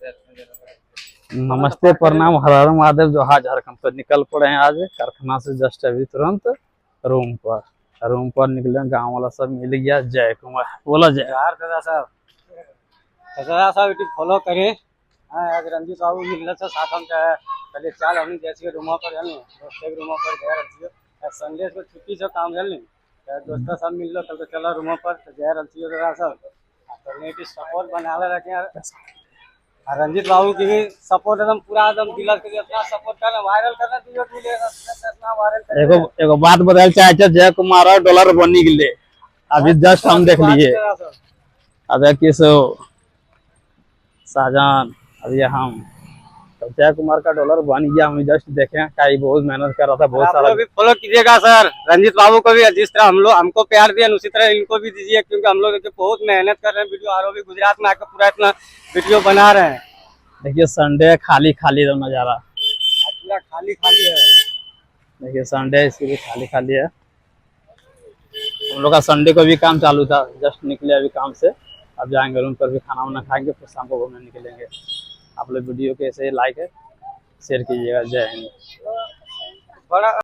नमस्ते, प्रणाम, हर हर महादेव, जोहार झारखंड। तो निकल पड़े हैं आज कारखाना से जस्ट अभी तुरंत रूम पर निकले। गांव वाला सब मिल गया। जय कुमार बोला। जय साहब साहब फॉलो करे। आज रंजीत बाबू मिलने से साथ हम पहले चाल हमनी जैसे रूम पर हल दोस्त रूम पर गए रही। संडे को छुट्टी से काम हल दोस्त सब मिल लो तब चला रूम पर गए रही सब तो सपोर्ट बना रखे। रंजीत बाबू की भी सपोर्ट एकदम पूरा एकदम दिल के इतना सपोर्ट करना वायरल करना इतना वायरल एगो बात बताए चाहे जय कुमार और डॉलर बनी के लिए अभी जस्ट हम देख लिए। अब किस शाहजहान अभी हम तो जय कुमार का डॉलर बन गया। हम जस्ट देखे काई बहुत मेहनत कर रहा था। बहुत सारा भी फॉलो कीजिएगा सर। रंजीत बाबू को भी जिस तरह हमको प्यार दिया उसी तरह इनको भी दीजिए क्योंकि हम लोग बहुत मेहनत कर रहे हैं। वीडियो आर भी गुजरात में आकर पूरा इतना वीडियो बना रहे हैं। देखिए संडे खाली खाली नजारा पूरा खाली खाली है। देखिए संडे इसके भी खाली खाली है। हम लोग का संडे को भी काम चालू था। जस्ट निकले अभी काम से। अब जाएंगे रूम पर भी खाना वाना खाएंगे फिर शाम को घूमने निकलेंगे। आप लोग वीडियो को ऐसे लाइक है शेयर कीजिएगा। जय हिंद। बड़ा